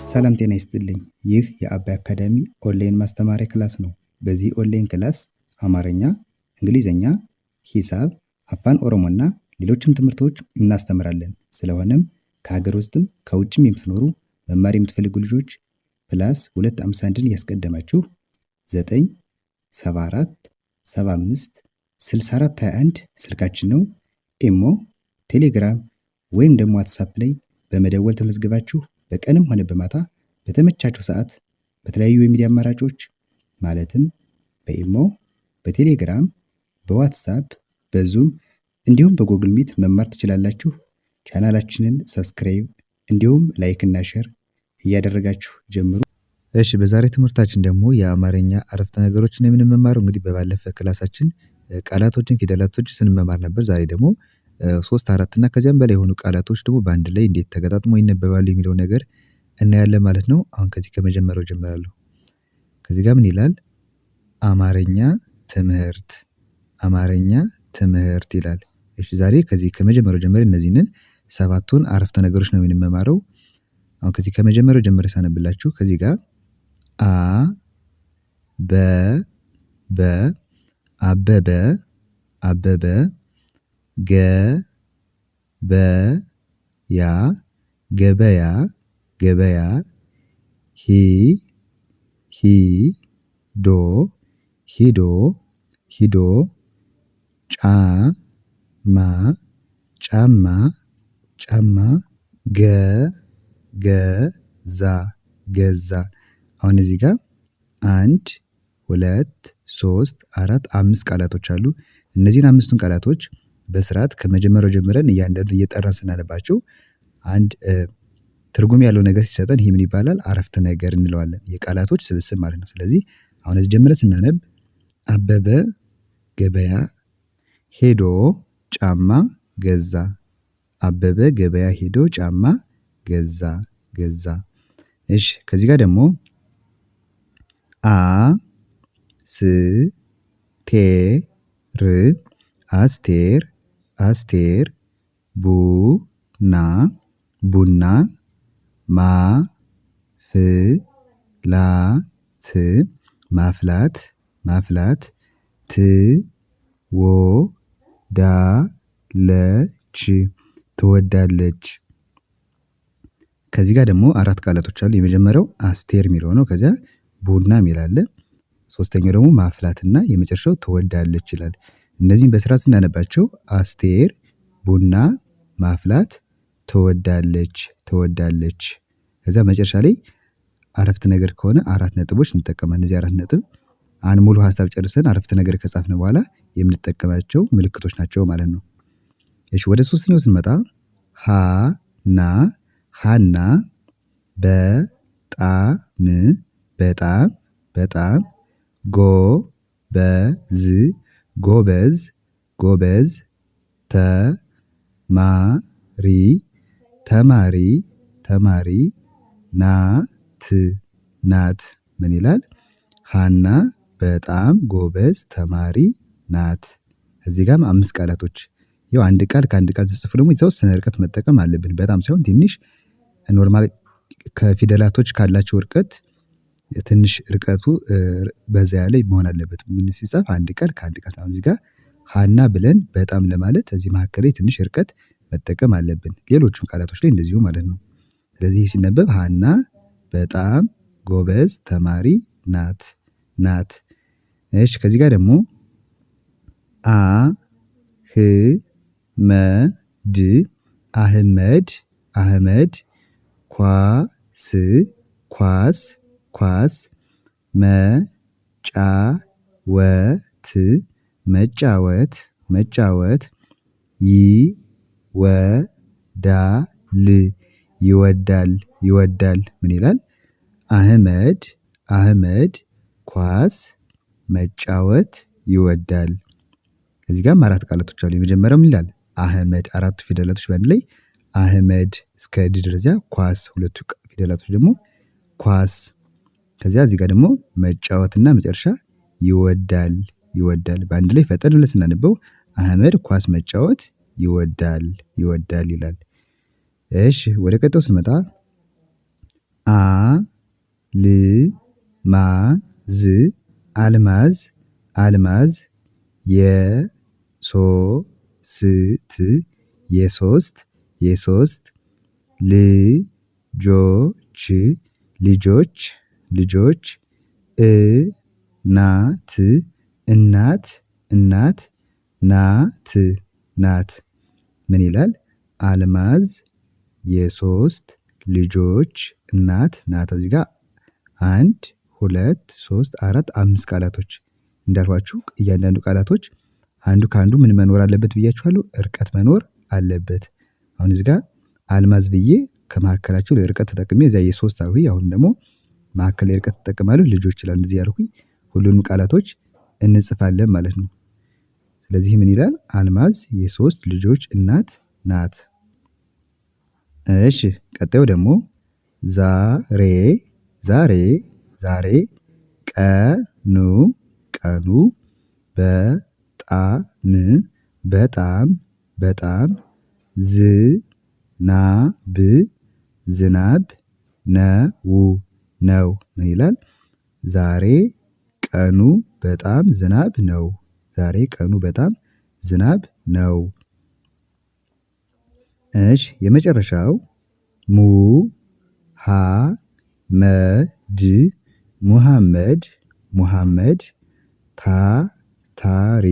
ሰላም ጤና ይስጥልኝ። ይህ የአባይ አካዳሚ ኦንላይን ማስተማሪያ ክላስ ነው። በዚህ ኦንላይን ክላስ አማርኛ፣ እንግሊዝኛ፣ ሂሳብ፣ አፋን ኦሮሞና ሌሎችም ትምህርቶች እናስተምራለን። ስለሆነም ከሀገር ውስጥም ከውጭም የምትኖሩ መማር የምትፈልጉ ልጆች ፕላስ 251ን ያስቀደማችሁ 974 75 64 21 ስልካችን ነው። ኢሞ፣ ቴሌግራም ወይም ደግሞ ዋትሳፕ ላይ በመደወል ተመዝግባችሁ በቀንም ሆነ በማታ በተመቻችሁ ሰዓት በተለያዩ የሚዲያ አማራጮች ማለትም በኢሞ፣ በቴሌግራም፣ በዋትሳፕ፣ በዙም እንዲሁም በጎግል ሚት መማር ትችላላችሁ። ቻናላችንን ሰብስክራይብ እንዲሁም ላይክ እና ሼር እያደረጋችሁ ጀምሩ። እሺ፣ በዛሬ ትምህርታችን ደግሞ የአማርኛ አረፍተ ነገሮችን የምንመማረው እንግዲህ በባለፈ ክላሳችን ቃላቶችን፣ ፊደላቶችን ስንመማር ነበር። ዛሬ ደግሞ 3፣ 4 እና ከዚያም በላይ የሆኑ ቃላቶች ደግሞ በአንድ ላይ እንዴት ተገጣጥመው ይነበባሉ የሚለው ነገር እናያለን ማለት ነው። አሁን ከዚህ ከመጀመሪያው ጀምራለሁ። ከዚህ ጋር ምን ይላል? አማርኛ ትምህርት፣ አማርኛ ትምህርት ይላል። እሺ፣ ዛሬ ከዚህ ከመጀመሪያው ጀምሬ እነዚህን 7ቱን አረፍተ ነገሮች ነው የምንመማረው። አሁን ከዚህ ከመጀመሪያው ጀምሬ ሳነብላችሁ ከዚህ ጋር አበበ አበበ ገበያ ገበያ ገበያ ሂዶ ጫማ ገዛ። አሁን እዚህ ጋር 1 2 3 4 5 ቃላቶች አሉ። እነዚህን 5ቱን ቃላቶች በስርዓት ከመጀመሪያው ጀምረን እያንዳንዱ እየጠራን ስናነባቸው አንድ ትርጉም ያለው ነገር ሲሰጠን ይህ ምን ይባላል? አረፍተ ነገር እንለዋለን። የቃላቶች ስብስብ ማለት ነው። ስለዚህ አሁን እዚህ ጀምረን ስናነብ አበበ ገበያ ሄዶ ጫማ ገዛ። አበበ ገበያ ሄዶ ጫማ ገዛ። እሺ፣ ከዚህ ጋር ደግሞ አስቴር ቡና ማፍላት ትወዳለች። ከዚህ ጋር ደግሞ 4 ቃላቶች አሉ። የመጀመሪያው አስቴር የሚለው ነው። ከዚያ ቡና የሚል አለ። ሶስተኛው ደግሞ ማፍላትና የመጨረሻው ትወዳለች ይላል። እነዚህን በስርዓት ስናነባቸው አስቴር ቡና ማፍላት ትወዳለች። ከዛ መጨረሻ ላይ አረፍተ ነገር ከሆነ 4 ነጥቦች እንጠቀማለን። እነዚህ 4 ነጥብ አንድ ሙሉ ሀሳብ ጨርሰን አረፍተ ነገር ከጻፍን በኋላ የምንጠቀማቸው ምልክቶች ናቸው ማለት ነው። እሺ፣ ወደ ሶስተኛው ስንመጣ ሃና በጣም ጎበዝ ተማሪ ናት። ምን ይላል? ሃና በጣም ጎበዝ ተማሪ ናት። እዚህ ጋርም 5 ቃላቶች። ያው አንድ ቃል ከአንድ ቃል ሲጽፉ ደግሞ የተወሰነ ርቀት መጠቀም አለብን። በጣም ሳይሆን ትንሽ ኖርማል ከፊደላቶች ካላቸው ርቀት ትንሽ ርቀቱ በዛ ያለ መሆን አለበት። ምን ሲጻፍ አንድ ቃል ከአንድ ቃል። አሁን እዚህ ጋር ሃና ብለን በጣም ለማለት እዚህ መካከል ላይ ትንሽ ርቀት መጠቀም አለብን። ሌሎችም ቃላቶች ላይ እንደዚሁ ማለት ነው። ስለዚህ ሲነበብ ሃና በጣም ጎበዝ ተማሪ ናት። እሺ፣ ከዚህ ጋር ደግሞ አህመድ ኳስ መጫወት ይወዳል። ምን ይላል? አህመድ ኳስ መጫወት ይወዳል። እዚህ ጋርም 4 ቃላቶች አሉ። የመጀመሪያው ምን ይላል? አህመድ 4ቱ ፊደላቶች በአንድ ላይ አህመድ እስከ ድ ድረስ፣ ኳስ 2ቱ ፊደላቶች ደግሞ ኳስ። ከዚያ እዚህ ጋር ደግሞ መጫወትና መጨረሻ ይወዳል። በአንድ ላይ ፈጠን ብለን ስናነበው አህመድ ኳስ መጫወት ይወዳል ይላል። እሺ፣ ወደ ቀጣዩ ስንመጣ አ ል ማ ዝ አልማዝ አልማዝ የሶስት የሶስት ልጆች ልጆች እናት እናት ናት ምን ይላል? አልማዝ የሶስት ልጆች እናት ናት። እዚህ ጋር 1 2 3 4 5 ቃላቶች እንዳልኳችሁ እያንዳንዱ ቃላቶች አንዱ ከአንዱ ምን መኖር አለበት ብያችኋለሁ? ርቀት መኖር አለበት። አሁን እዚህ ጋር አልማዝ ብዬ ከመካከላቸው ርቀት ተጠቅሜ እዚያ የሶስት አልኩኝ። አሁን ደግሞ መካከል ላይ ርቀት እጠቀማለሁ። ልጆች ይላል እንደዚህ ያልኩኝ ሁሉንም ቃላቶች እንጽፋለን ማለት ነው። ስለዚህ ምን ይላል? አልማዝ የሶስት ልጆች እናት ናት። እሺ ቀጣዩ ደግሞ ዛሬ ቀኑ በጣም ዝናብ ነው ምን ይላል? ዛሬ ቀኑ በጣም ዝናብ ነው። ዛሬ ቀኑ በጣም ዝናብ ነው። እሺ የመጨረሻው ሙሀመድ ታታሪ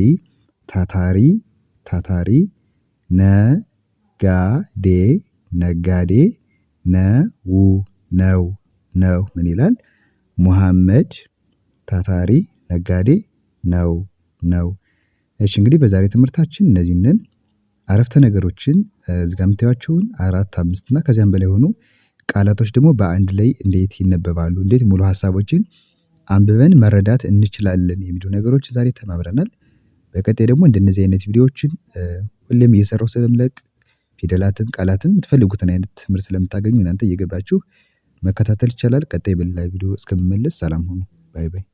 ነጋዴ ነው ምን ይላል? ሙሀመድ ታታሪ ነጋዴ ነው። እሺ እንግዲህ በዛሬ ትምህርታችን እነዚህን አረፍተ ነገሮችን እዚህ ጋር የምታዩዋቸውን 4 5 እና ከዚያም በላይ የሆኑ ቃላቶች ደግሞ በአንድ ላይ እንዴት ይነበባሉ፣ እንዴት ሙሉ ሀሳቦችን አንብበን መረዳት እንችላለን የሚሉ ነገሮች ዛሬ ተማምረናል። በቀጣይ ደግሞ እንደነዚህ አይነት ቪዲዮዎችን ሁሌም እየሰራሁ ስለምለቅ ፊደላትም ቃላትም የምትፈልጉትን አይነት ትምህርት ስለምታገኙ እናንተ እየገባችሁ መከታተል ይቻላል። ቀጣይ በሌላ ቪዲዮ እስከምመለስ ሰላም ሁኑ። ባይ ባይ።